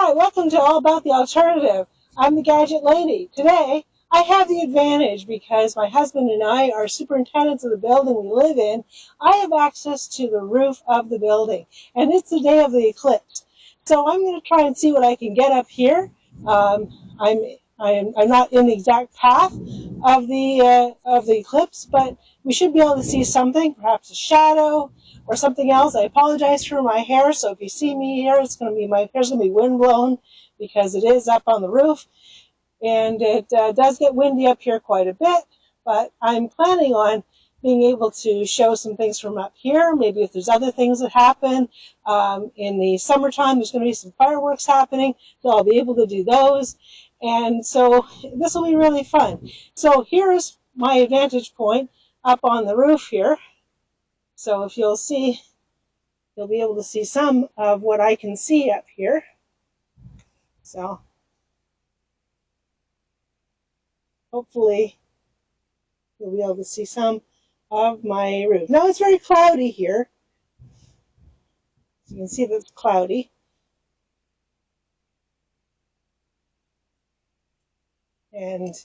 Hi, welcome to All About the Alternative. I'm the Gadget Lady. Today, I have the advantage because my husband and I are superintendents of the building we live in. I have access to the roof of the building, and it's the day of the eclipse. So I'm going to try and see what I can get up here. Um, I'm not in the exact path of the eclipse, but we should be able to see something, perhaps a shadow or something else. I apologize for my hair, so if you see me here, it's going to be my hair's going to be windblown because it is up on the roof, and it does get windy up here quite a bit. But I'm planning on being able to show some things from up here. Maybe if there's other things that happen in the summertime, there's going to be some fireworks happening, so I'll be able to do those. And so this will be really fun. So here's my vantage point up on the roof here. So if you'll see, you'll be able to see some of what I can see up here. So hopefully you'll be able to see some of my roof. Now it's very cloudy here. So you can see that it's cloudy. And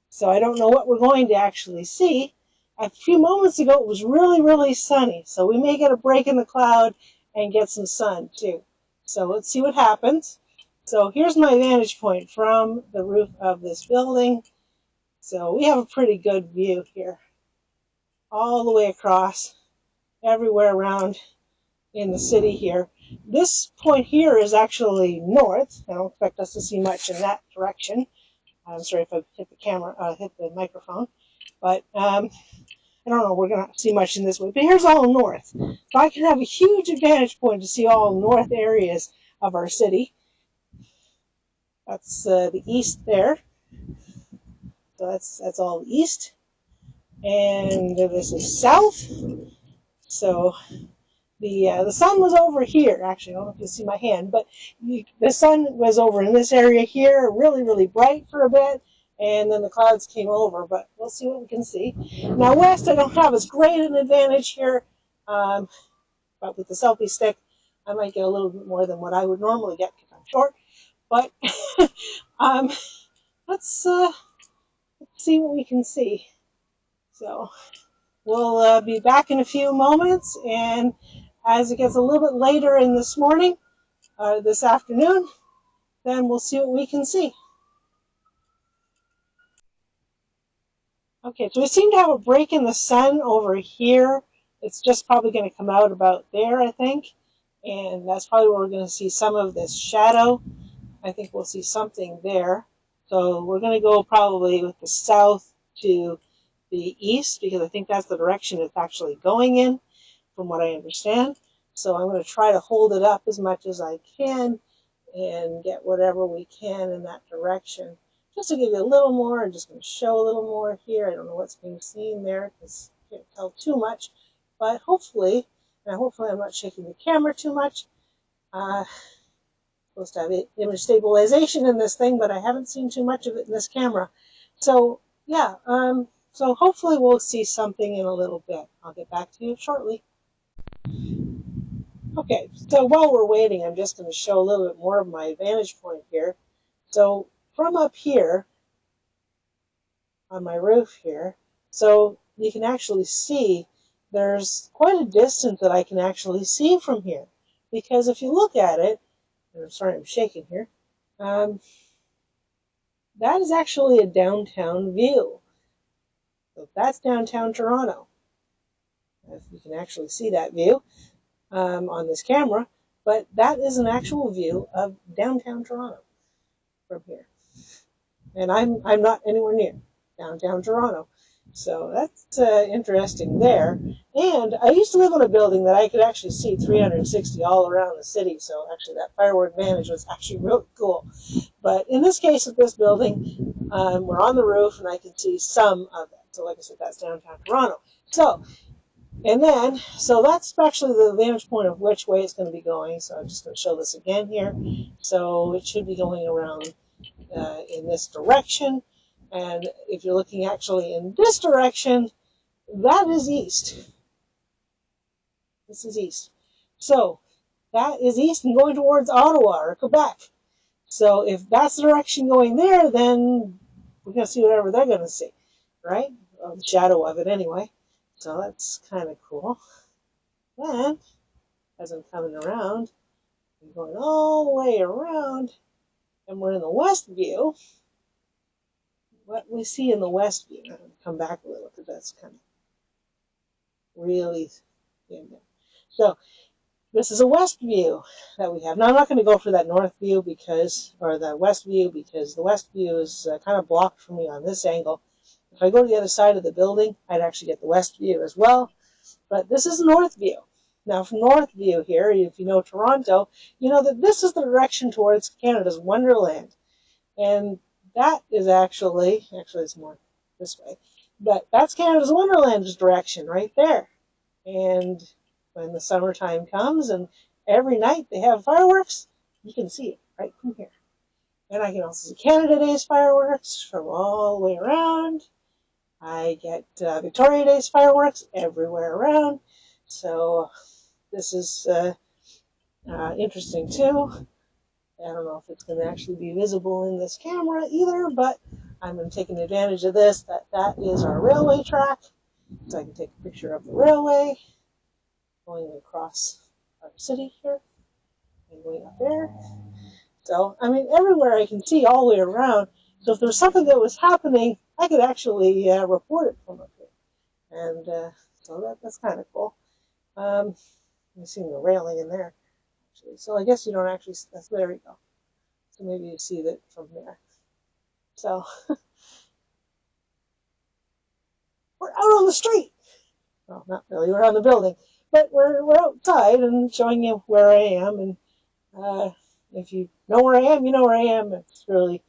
so I don't know what we're going to actually see. A few moments ago it was really, really sunny. So we may get a break in the cloud and get some sun too. So let's see what happens. So here's my vantage point from the roof of this building. So we have a pretty good view here, all the way across, everywhere around in the city here. This point here is actually north. I don't expect us to see much in that direction. I'm sorry if I hit the camera, hit the microphone, but I don't know, we're going to see much in this way. But here's all north. So I can have a huge advantage point to see all north areas of our city. That's the east there. So that's all east. And this is south. So the sun was over here. Actually, I don't know if you see my hand, but the sun was over in this area here, really, really bright for a bit. And then the clouds came over, but we'll see what we can see. Now, west, I don't have as great an advantage here, but with the selfie stick, I might get a little bit more than what I would normally get because I'm short. But let's see what we can see. So we'll be back in a few moments, and as it gets a little bit later in this morning, this afternoon, then we'll see what we can see. Okay, so we seem to have a break in the sun over here. It's just probably going to come out about there, I think. And that's probably where we're going to see some of this shadow. I think we'll see something there. So we're going to go probably with the south to the east, because I think that's the direction it's actually going in, from what I understand. So I'm going to try to hold it up as much as I can and get whatever we can in that direction. Just to give you a little more, I'm just going to show a little more here. I don't know what's being seen there because I can't tell too much, but hopefully I'm not shaking the camera too much. Supposed to have image stabilization in this thing, but I haven't seen too much of it in this camera. So yeah, so hopefully we'll see something in a little bit. I'll get back to you shortly. Okay, so while we're waiting, I'm just going to show a little bit more of my vantage point here. So from up here on my roof here, so you can actually see there's quite a distance that I can actually see from here. Because if you look at it, and I'm sorry I'm shaking here, that is actually a downtown view. So that's downtown Toronto. If you can actually see that view on this camera, but that is an actual view of downtown Toronto from here. And I'm not anywhere near downtown Toronto. So that's interesting there. And I used to live in a building that I could actually see 360 all around the city. So actually that firework vantage was actually really cool. But in this case of this building, we're on the roof and I can see some of it. So like I said, that's downtown Toronto. So that's actually the vantage point of which way it's going to be going. So I'm just going to show this again here. So it should be going around in this direction. And if you're looking actually in this direction, that is east. This is east. So that is east and going towards Ottawa or Quebec. So if that's the direction going there, then we're going to see whatever they're going to see, right? Or the shadow of it anyway. So that's kind of cool. Then, as I'm coming around, I'm going all the way around, and we're in the west view. What we see in the west view, I'm going to come back a little because that's kind of really in there. So this is a west view that we have. Now I'm not going to go for that north view or the west view, because the west view is kind of blocked for me on this angle. If I go to the other side of the building, I'd actually get the west view as well. But this is north view. Now from north view here, if you know Toronto, you know that this is the direction towards Canada's Wonderland. And that is actually it's more this way, but that's Canada's Wonderland's direction right there. And when the summertime comes and every night they have fireworks, you can see it right from here. And I can also see Canada Day's fireworks from all the way around. I get Victoria Day's fireworks everywhere around. So this is interesting too. I don't know if it's going to actually be visible in this camera either, but I'm going to take advantage of this. That is our railway track. So I can take a picture of the railway going across our city here and going up there. So, I mean, everywhere I can see all the way around. So if there's something that was happening, I could actually report it from up here. And so that's kind of cool. You see the railing in there, actually. So I guess you don't actually, there we go. So maybe you see that from there. So we're out on the street. Well, not really, we're on the building. But we're outside and showing you where I am. And if you know where I am, you know where I am. It's really,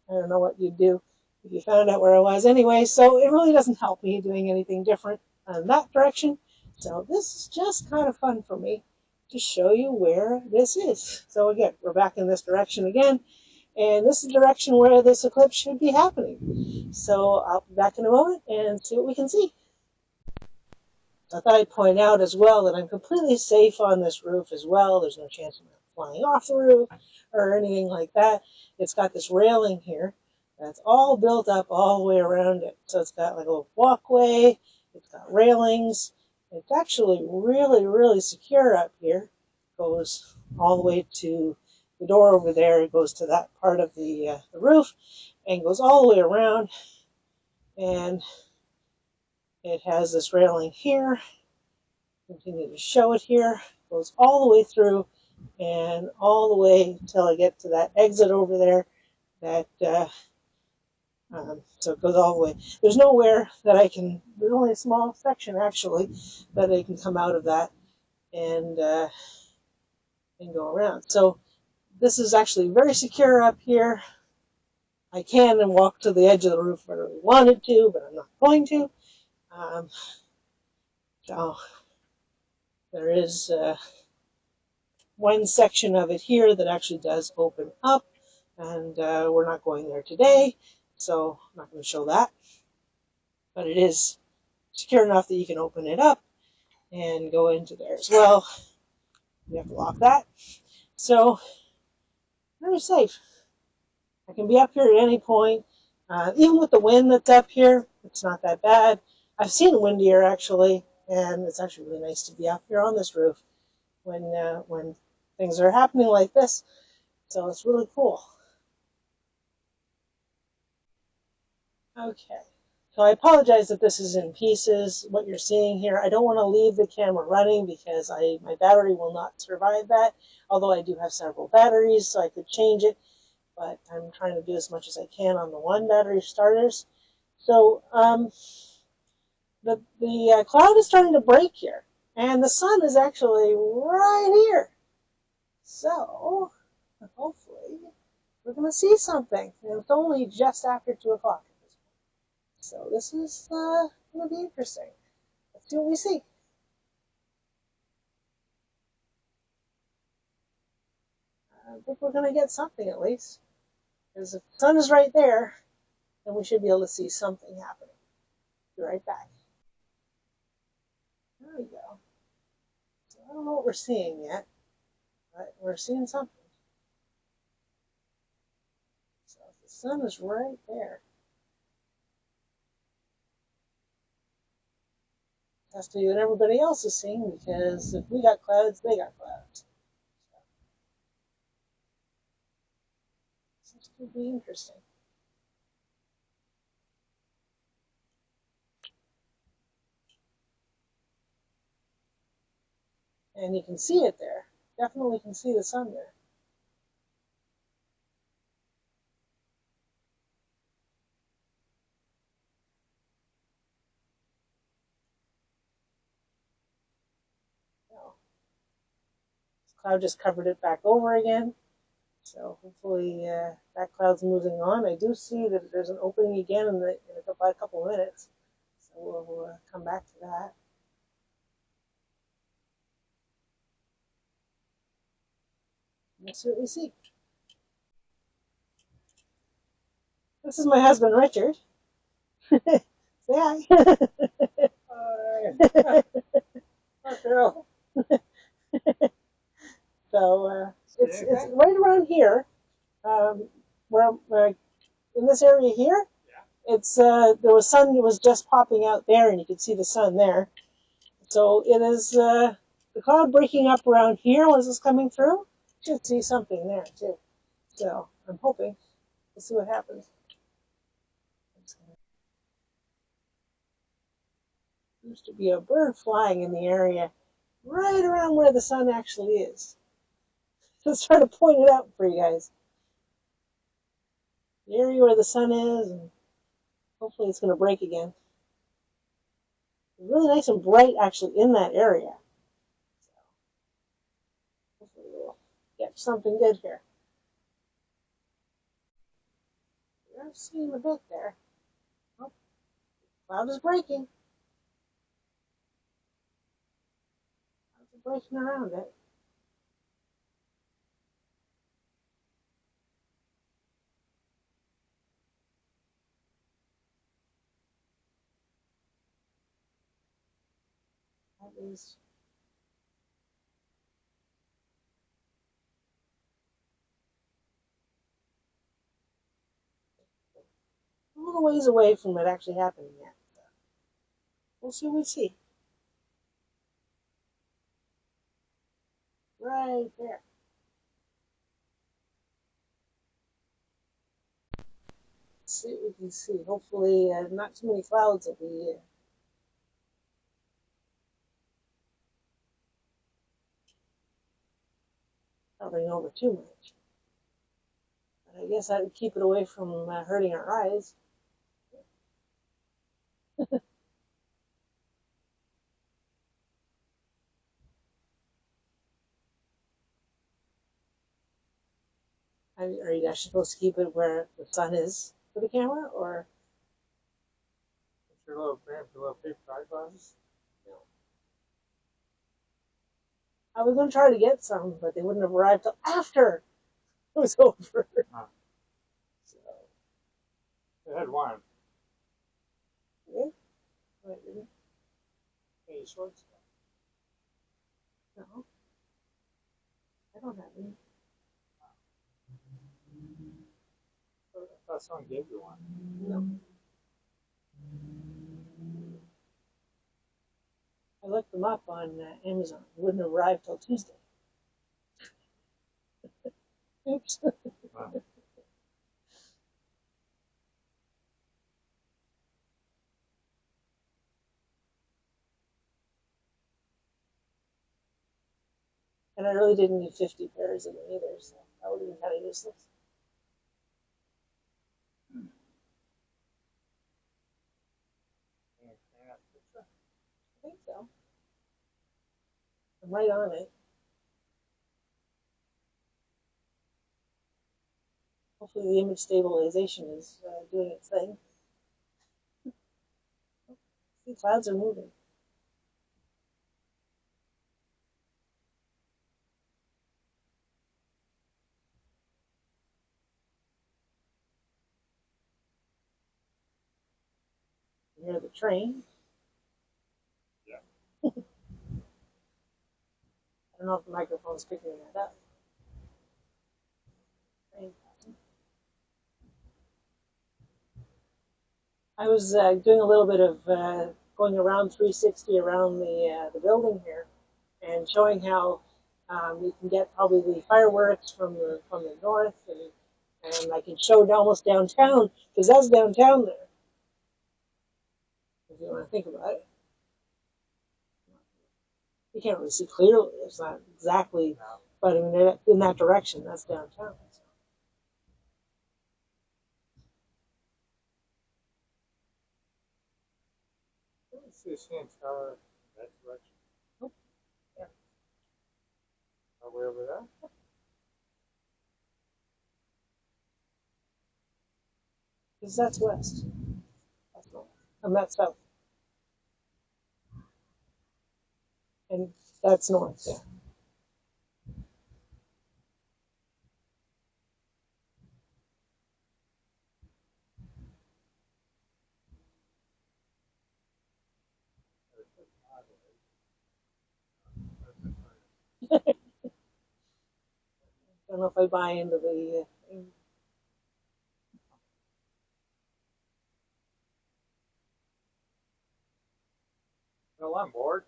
I don't know what you'd do if you found out where I was anyway. So it really doesn't help me doing anything different in that direction. So this is just kind of fun for me to show you where this is. So again, we're back in this direction again. And this is the direction where this eclipse should be happening. So I'll be back in a moment and see what we can see. I thought I'd point out as well that I'm completely safe on this roof as well. There's no chance of flying off the roof or anything like that. It's got this railing here that's all built up all the way around it. So it's got like a little walkway. It's got railings. It's actually really, really secure up here. It goes all the way to the door over there. It goes to that part of the roof and goes all the way around. And it has this railing here. Continue to show it here. Goes all the way through and all the way until I get to that exit over there. So it goes all the way. There's nowhere that I can, there's only a small section actually that I can come out of that and go around. So this is actually very secure up here. I can and walk to the edge of the roof if I really wanted to, but I'm not going to. So there is one section of it here that actually does open up, and we're not going there today, so I'm not going to show that. But it is secure enough that you can open it up and go into there as well. You have to lock that. So very safe. I can be up here at any point. Even with the wind that's up here, it's not that bad. I've seen windier actually, and it's actually really nice to be up here on this roof when things are happening like this. So it's really cool. Okay. So I apologize if this is in pieces, what you're seeing here. I don't want to leave the camera running because my battery will not survive that, although I do have several batteries, so I could change it, but I'm trying to do as much as I can on the one battery starters. So the cloud is starting to break here, and the sun is actually right here. So hopefully we're going to see something. And it's only just after 2 o'clock. So this is going to be interesting. Let's see what we see. I think we're going to get something at least. Because if the sun is right there, then we should be able to see something happening. Be right back. There we go. So I don't know what we're seeing yet, but we're seeing something. sun is right there. Has to be what everybody else is seeing, because if we got clouds, they got clouds. So this could be interesting. And you can see it there. Definitely can see the sun there. So, this cloud just covered it back over again. So hopefully that cloud's moving on. I do see that there's an opening again in about a couple of minutes. So we'll come back to that. We'll see what we see. This is my husband, Richard. Say hi. Hi. So it's right around here, where in this area here. It's there was sun was just popping out there, and you could see the sun there. So it is the cloud breaking up around here. Was this coming through? Should see something there too. So I'm hoping. We'll see what happens. Seems to be a bird flying in the area right around where the sun actually is. Let's try to point it out for you guys. The area where the sun is, and hopefully it's going to break again. It's really nice and bright actually in that area. So hopefully we'll get something good here. We're seeing a bit there. Oh, cloud is breaking. Clouds are breaking around it. That is a little ways away from it actually happening yet. We'll see what we see. Right there. Let's see what we can see. Hopefully not too many clouds will be covering over too much. But I guess I would keep it away from hurting our eyes. Are you actually supposed to keep it where the sun is for the camera, or? Your little paper eyeglasses? No. I was going to try to get some, but they wouldn't have arrived till after it was over. Huh. So. They had one. Yeah? Wait, really? Any shorts? No. I don't have any. I thought someone gave you one. No. I looked them up on Amazon. It wouldn't arrive till Tuesday. Oops. Wow. And I really didn't need 50 pairs of them either, so that would have been kind of useless. I think so. I'm right on it. Hopefully the image stabilization is doing its thing. The clouds are moving. You hear the train. Yeah. I don't know if the microphone's picking that up. Train passing. I was doing a little bit of going around 360 around the building here, and showing how you can get probably the fireworks from the north, and I can show it almost downtown because that's downtown there. If you want to think about it, you can't really see clearly. It's not exactly, but I mean in that direction, that's downtown. So. Let's see a CN tower in that direction. Oh, yeah, All the way over there. because that's west. That's north. And that's south, and that's north. Yeah. I don't know if I buy into the. No, I'm bored.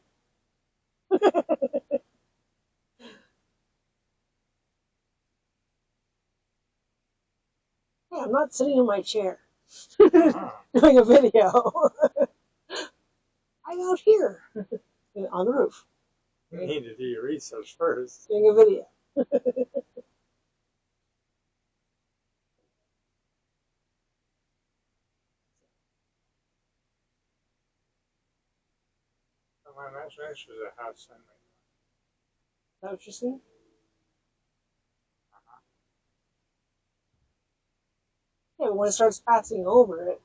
Yeah, I'm not sitting in my chair Uh-huh. doing a video. I'm out here on the roof You need to do your research first. doing a video. So my imagination is a house in right Is that what you're seeing? now. Uh-huh. Yeah, but when it starts passing over it,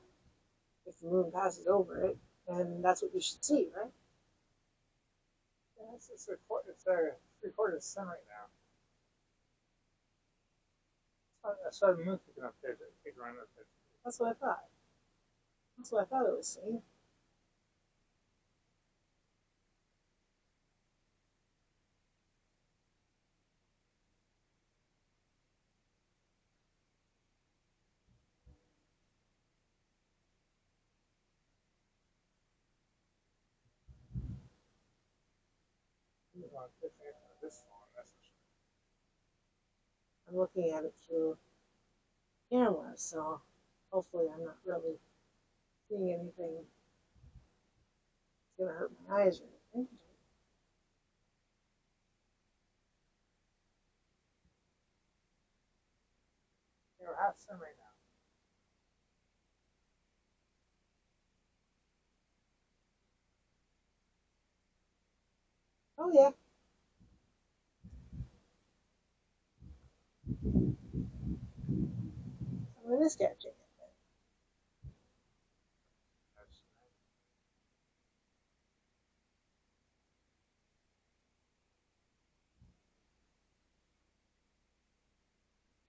if the moon passes over it, then that's what you should see, right? Yeah, it's a 3/4 sun right now. I saw the moon picking up there, big run up there. That's what I thought. That's what I thought it was saying. This long, that's for sure. I'm looking at it through camera, so hopefully I'm not really seeing anything that's gonna hurt my eyes or anything. You're half sun right now. Oh yeah, someone is catching it. That's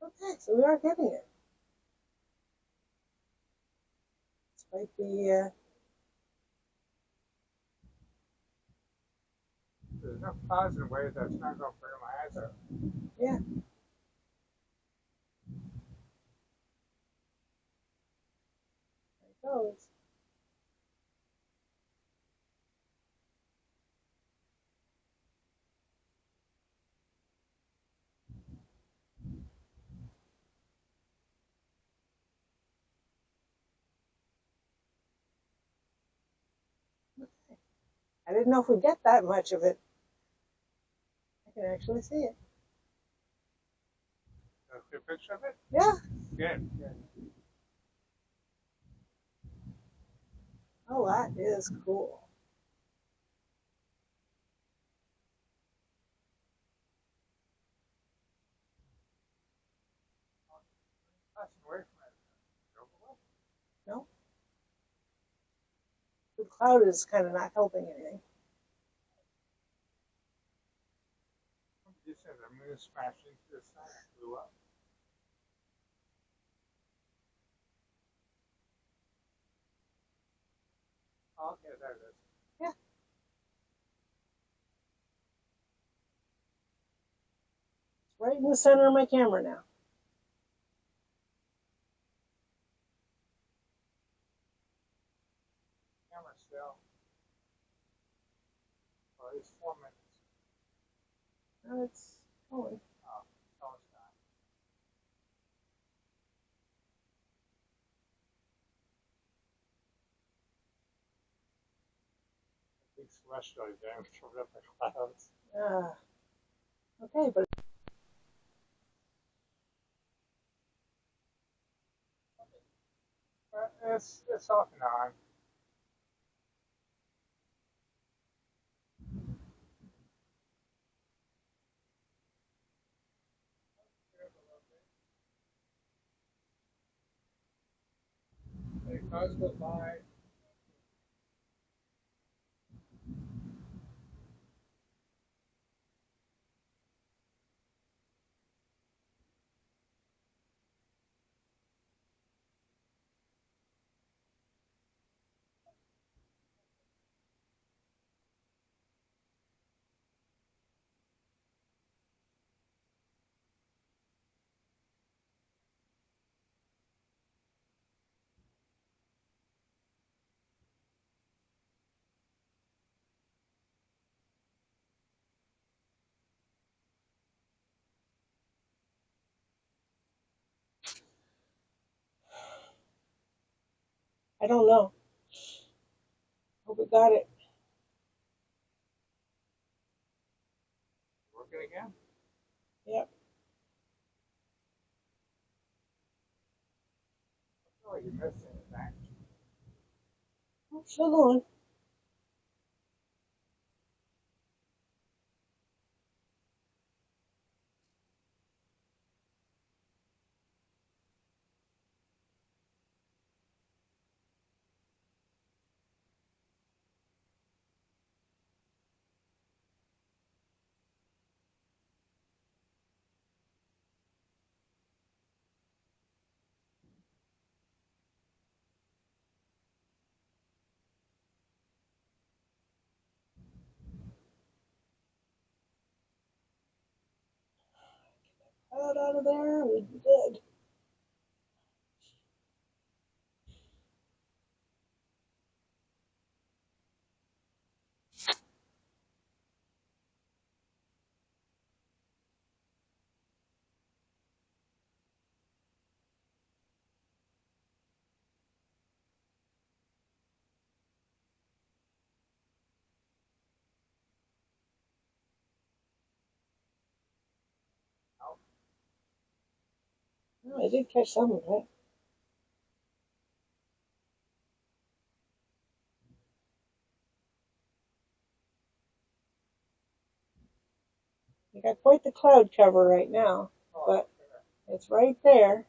Okay, so we are getting it. Despite the there's enough clouds and waves that's not going to burn my eyes out. yeah, there it goes. I didn't know if we get that much of it. I can actually see it. A clear picture of it? Yeah. Good. Good. Oh, that is cool. Passing away from it. Over. No, the cloud is kind of not helping anything. You said the moon smashed into the sun and blew up. Oh, okay, there it is. Yeah, it's right in the center of my camera now. it's 4 minutes. Now it's going. Oh, no, it's not. Big celestial event covered up the clouds. Ah, okay, but It's off and on. The clouds go by. I don't know. Hope we got it. Working again? Yep. I feel like you missed anything. Oh, still going. Cloud out of there. We did. No. Oh, I did catch some of it. We got quite the cloud cover right now, Oh, but okay. it's right there.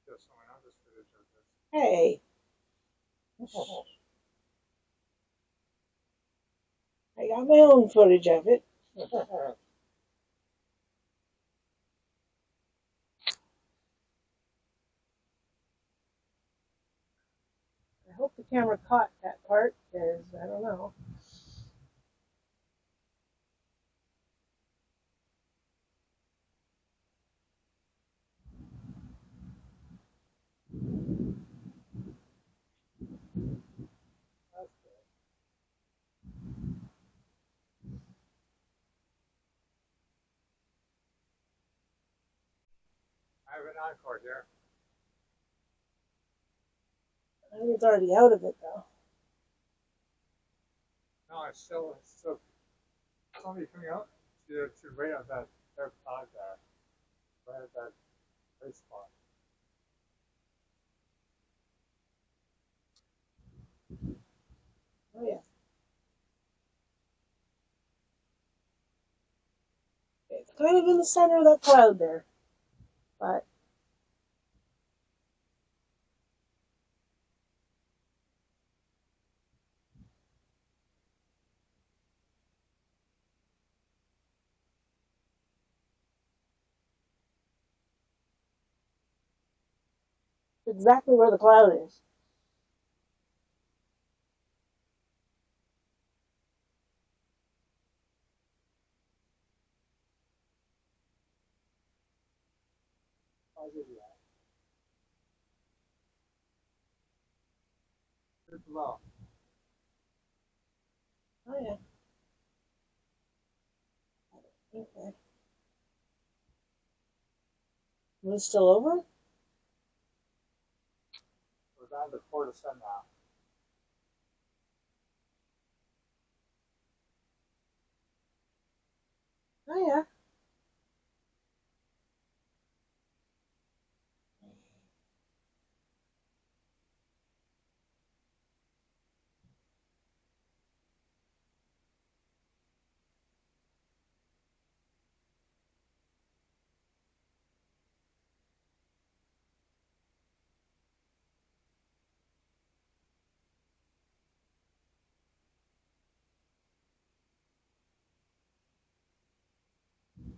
Just someone else's footage of this. Hey. I got my own footage of it. I hope the camera caught that part, because I don't know. That's good. I have an encore here. I think it's already out of it, though. No, it's still somebody coming out to right at that third pod there. Right at that place spot. Oh, yeah. It's kind of in the center of that cloud there, but it's exactly where the cloud is. Fuzzy yet. It's low. Oh yeah. Okay. Moon's still over? We're down to 4 to 7 now. Oh yeah.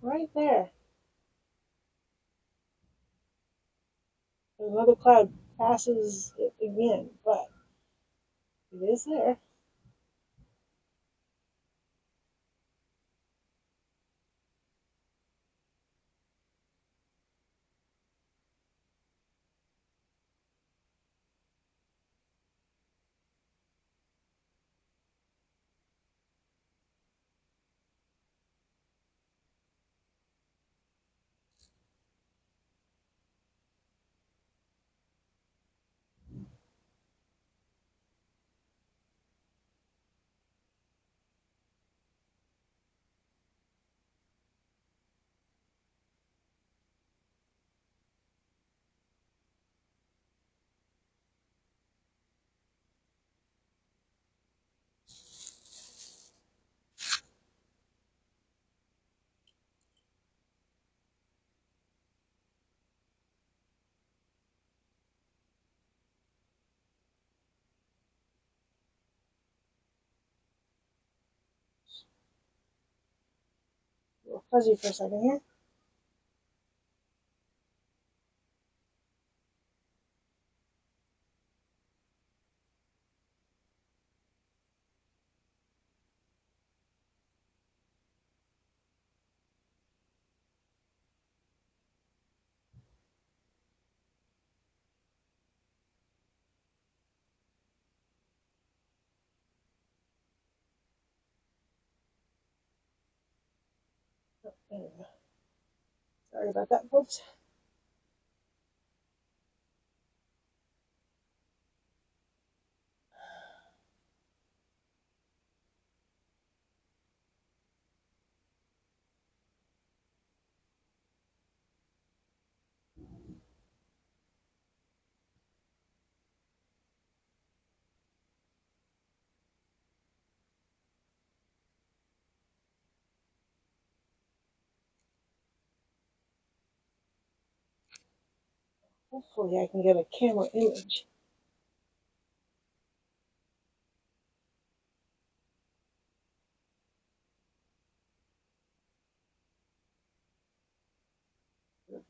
Right there. Another cloud passes it again, but it is there. A little fuzzy for a second here. There we go. Sorry about that, folks. Hopefully I can get a camera image.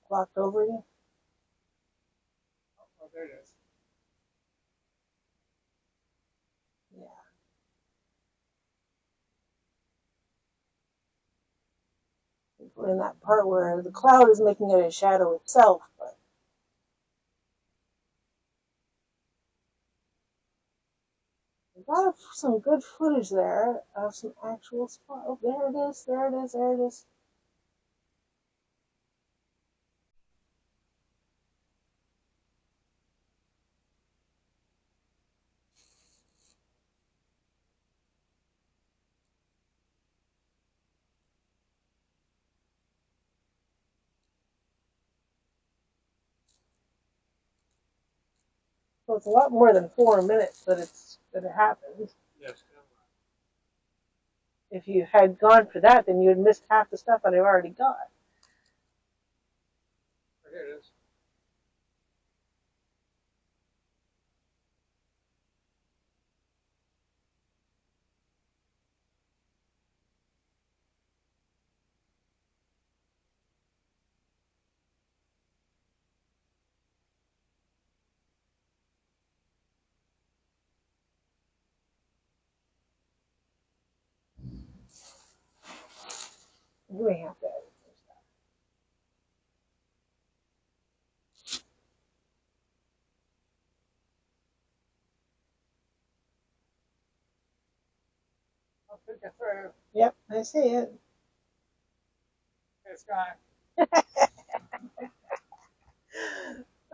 Blocked over again. Oh, there it is. Yeah. We're in that part where the cloud is making it a shadow itself, but we got some good footage there of some actual spot. Oh, there it is, there it is, there it is. So it's a lot more than 4 minutes that it happened. Yes. If you had gone for that, then you had missed half the stuff that I've already got. Here it is. You may have to edit some stuff. Peeking through. Yep, I see it. It's gone.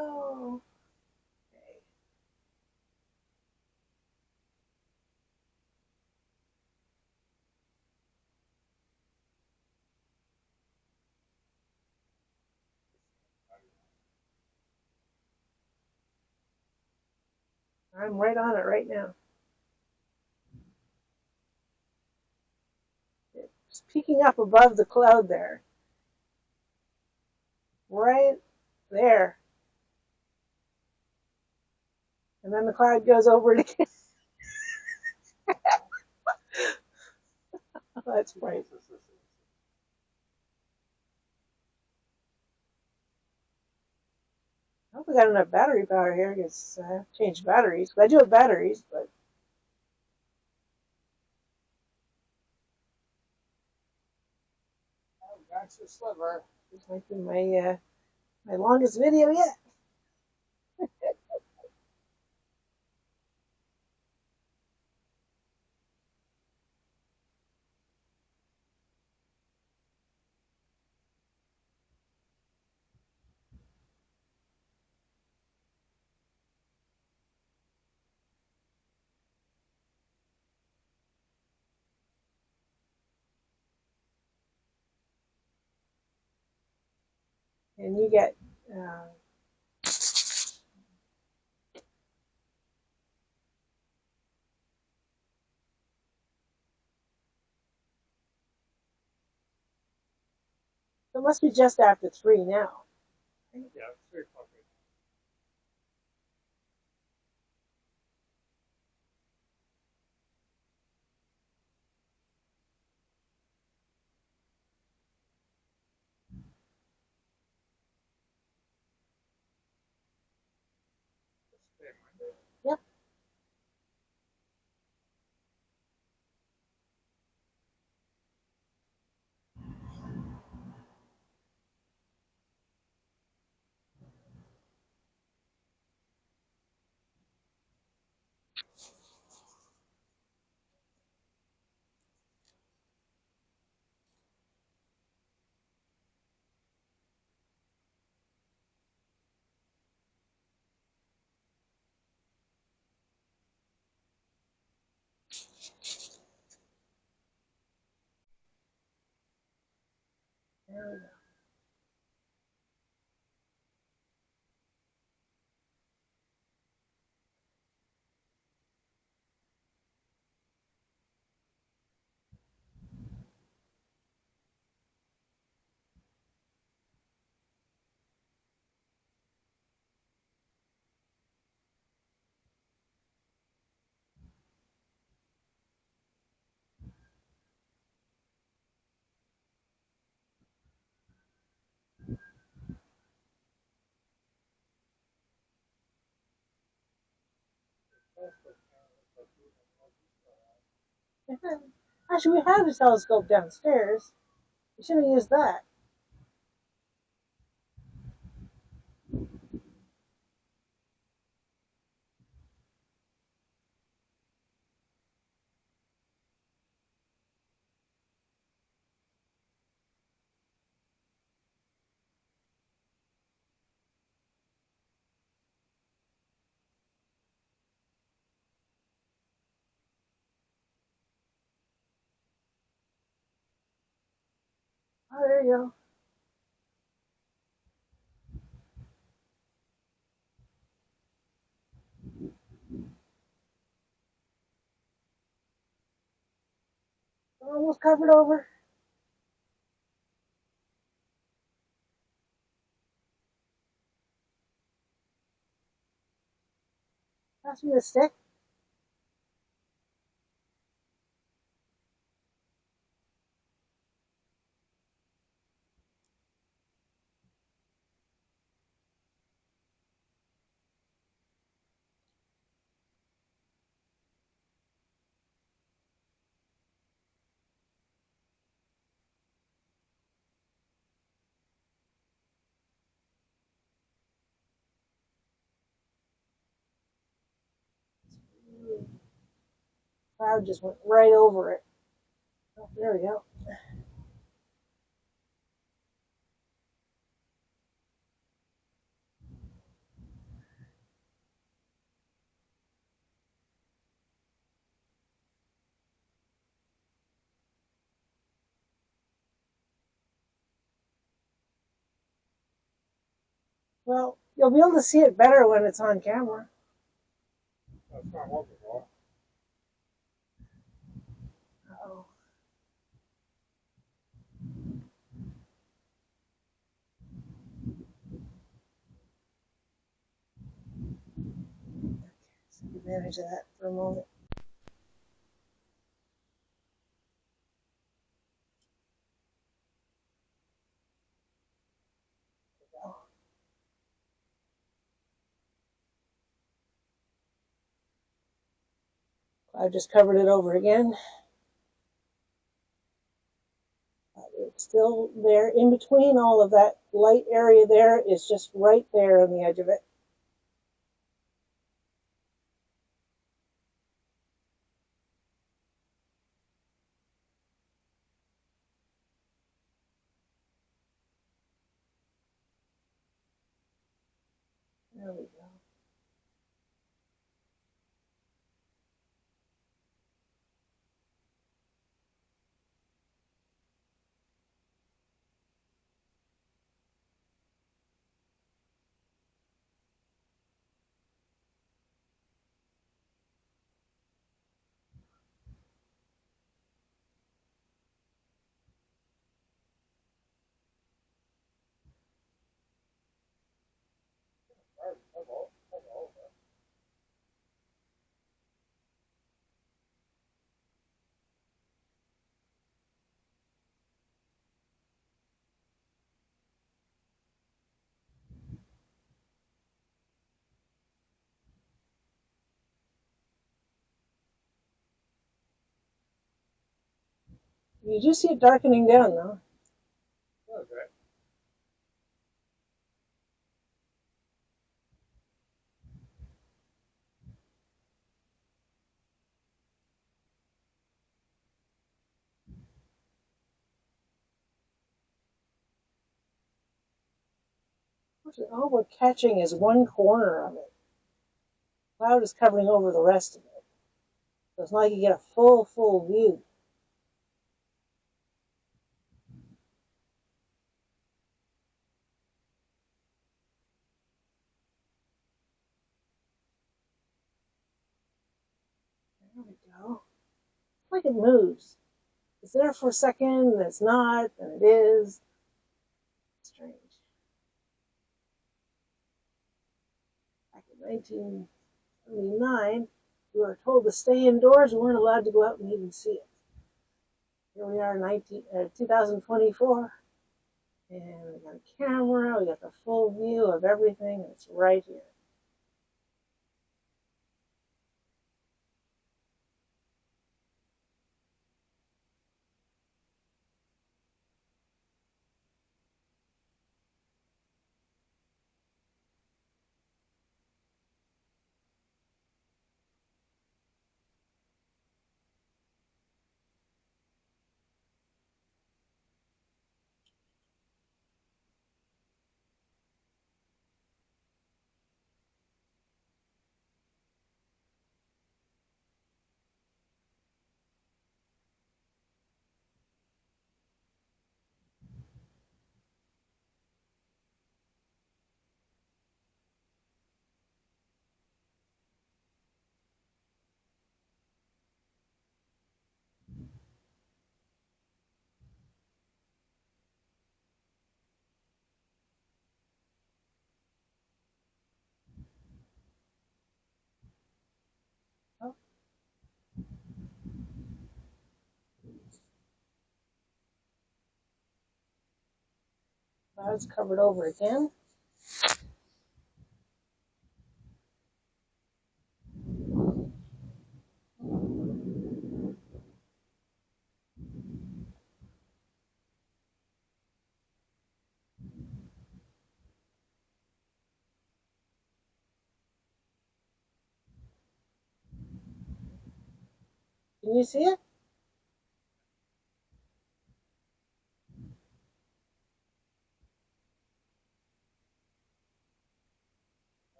Oh, I'm right on it right now. It's peeking up above the cloud there. Right there. And then the cloud goes over it again. Oh, that's bright. I hope we got enough battery power here because I have to change batteries. I do have batteries, but Oh, that's a sliver. this might be my longest video yet. And you get it must be just after 3 now. Yeah, 3 o'clock. Yep. There we go. Actually, we have a telescope downstairs. We should have used that. Oh, there you go. Almost covered over. Pass me the stick. Cloud just went right over it. Oh, there we go. Well, you'll be able to see it better when it's on camera. That's not wonderful. Uh-oh. Take advantage of that for a moment. I just covered it over again. It's still there in between all of that light area there is just right there on the edge of it. There we go. You do see it darkening down though. Okay. All we're catching is one corner of it. The cloud is covering over the rest of it. So it's not like you get a full view. There we go. It's like it moves. It's there for a second, and it's not, and it is. Strange. Back in 1979, we were told to stay indoors. We weren't allowed to go out and even see it. Here we are, 2024, and we got a camera. We got the full view of everything, and it's right here. Oh, clouds covered over again. Can you see it?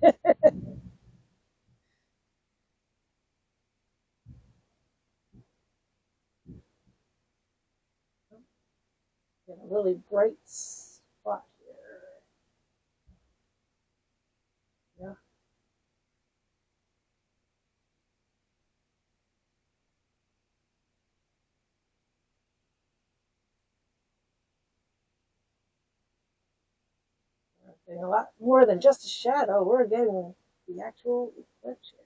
Get a really bright spot here. Yeah, we're getting a lot more than just a shadow. We're getting the actual eclipse here.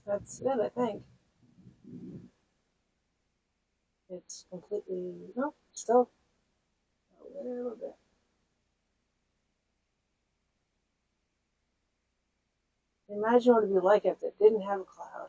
That's it, I think. It's completely, no, still a little bit. Imagine what it'd be like if it didn't have a cloud.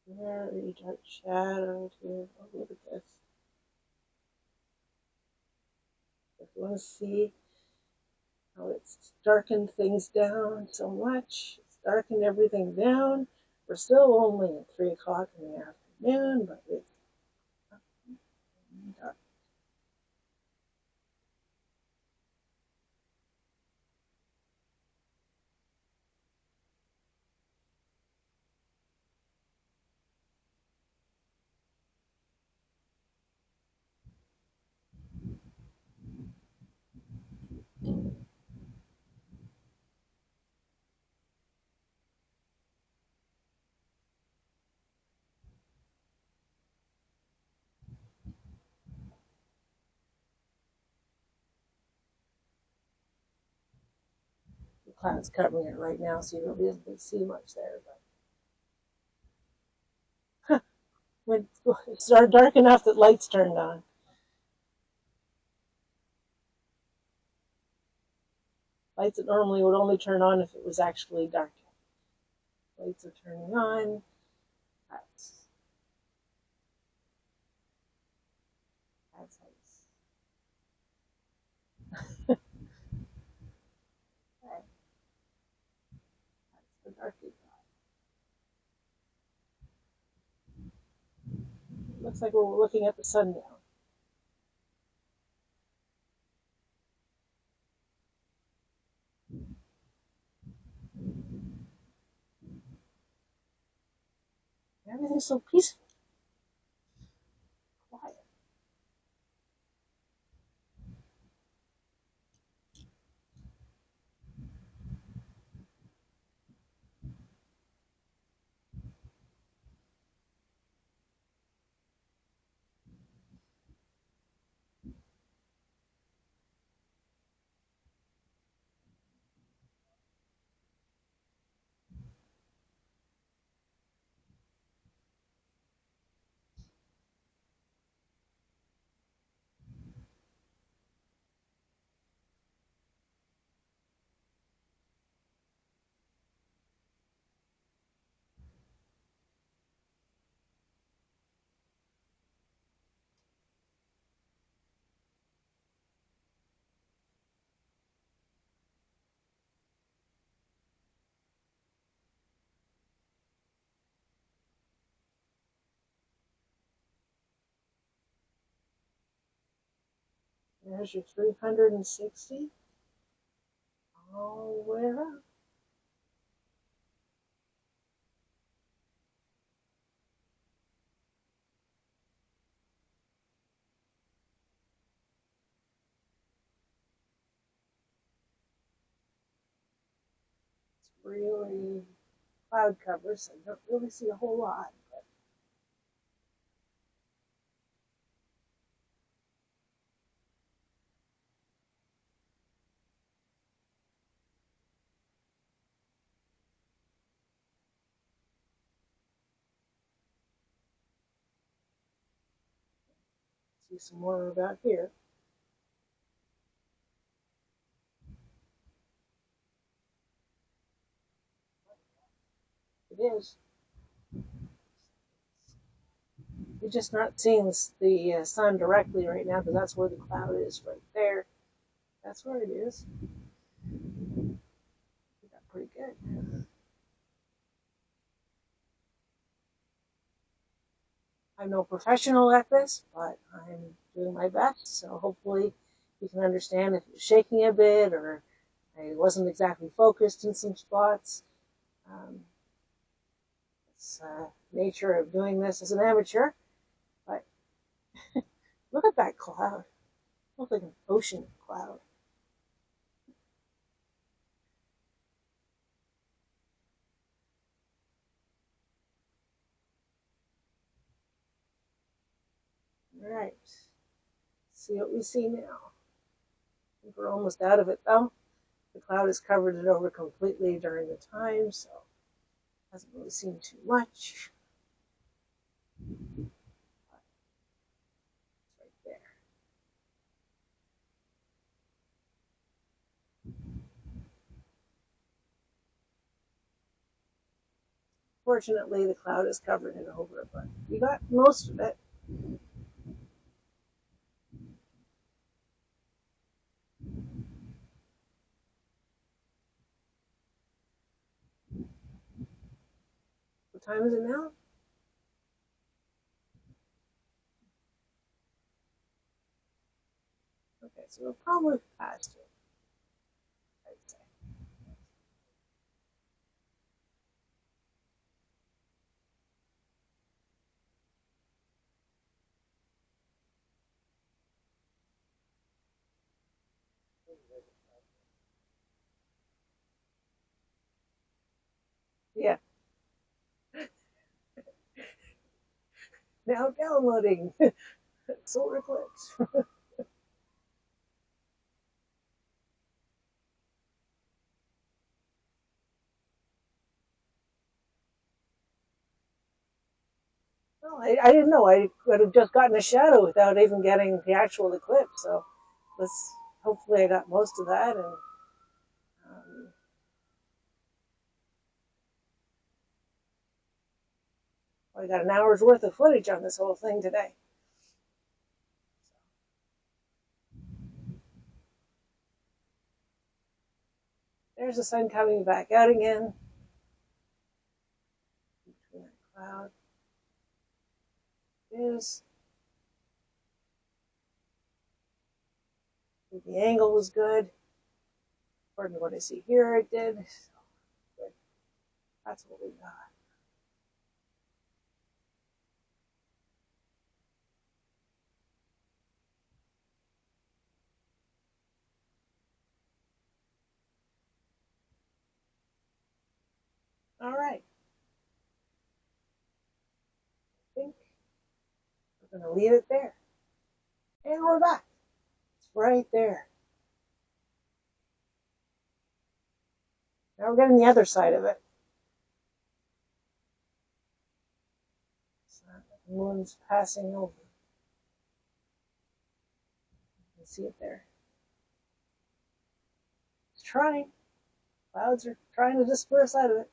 Very dark shadow too. Oh, look at this. If you want to see how it's darkened things down so much, it's darkened everything down. We're still only at 3 o'clock in the afternoon, but it's dark. The cloud's covering it right now, so you don't really see much there. But when it's dark enough that lights turned on. Lights that normally would only turn on if it was actually dark. Lights are turning on. That's that's nice. Okay, that's the dark side. Looks like we're looking at the sundown. Everything's so peaceful, quiet. There's your 360 all the way around. It's really cloud cover, so you don't really see a whole lot. But see some more about here. It is. You're just not seeing the sun directly right now because that's where the cloud is right there. That's where it is. We got pretty good. I'm no professional at this, but I'm doing my best. So hopefully you can understand if it's shaking a bit or I wasn't exactly focused in some spots. Um, it's nature of doing this as an amateur. But look at that cloud. It looks like an ocean cloud. All right. See what we see now. I think we're almost out of it though. The cloud has covered it over completely during the time, so it hasn't really seen too much. It's right there. Fortunately, the cloud has covered it over, but you got most of it. What time is it now? Okay, so we're probably past it, I'd say. Yeah, now downloading Solar Eclipse. Well, I didn't know. I could have just gotten a shadow without even getting the actual eclipse. So let's hopefully I got most of that and I got an hour's worth of footage on this whole thing today. There's the sun coming back out again between that cloud. Is the angle was good. According to what I see here, it did. So good. That's what we got. All right. I think we're going to leave it there. And we're back. It's right there. Now we're getting the other side of it. So the moon's passing over. You can see it there. It's trying. Clouds are trying to disperse out of it.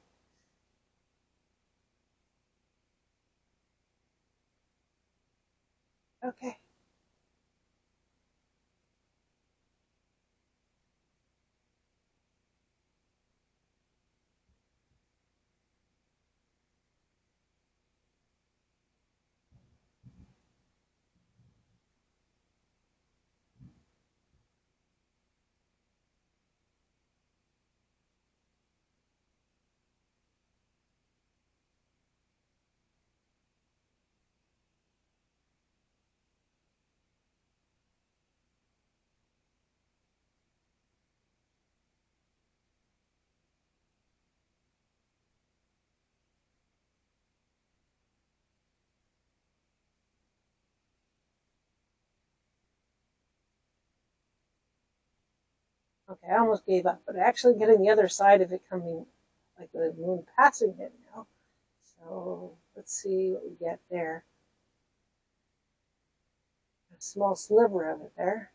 Okay. Okay, I almost gave up, but actually getting the other side of it coming, like the moon passing it now. So let's see what we get there. A small sliver of it there.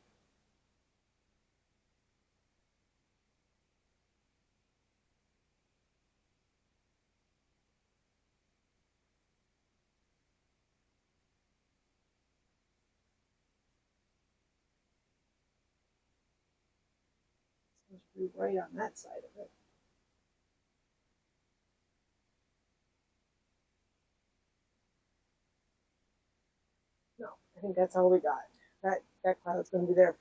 It's supposed to be right on that side of it. No, I think that's all we got. That cloud's going to be there.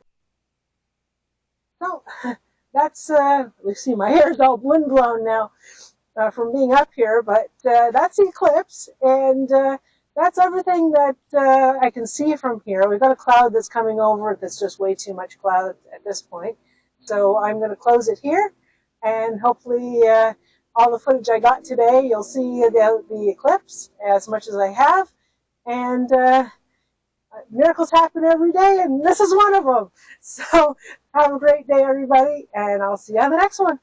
So that's we see my hair's all windblown now from being up here, but that's the eclipse, and that's everything that I can see from here. We've got a cloud that's coming over that's just way too much cloud at this point. So I'm going to close it here, and hopefully all the footage I got today, you'll see the eclipse as much as I have, and miracles happen every day, and this is one of them. So have a great day, everybody, and I'll see you on the next one.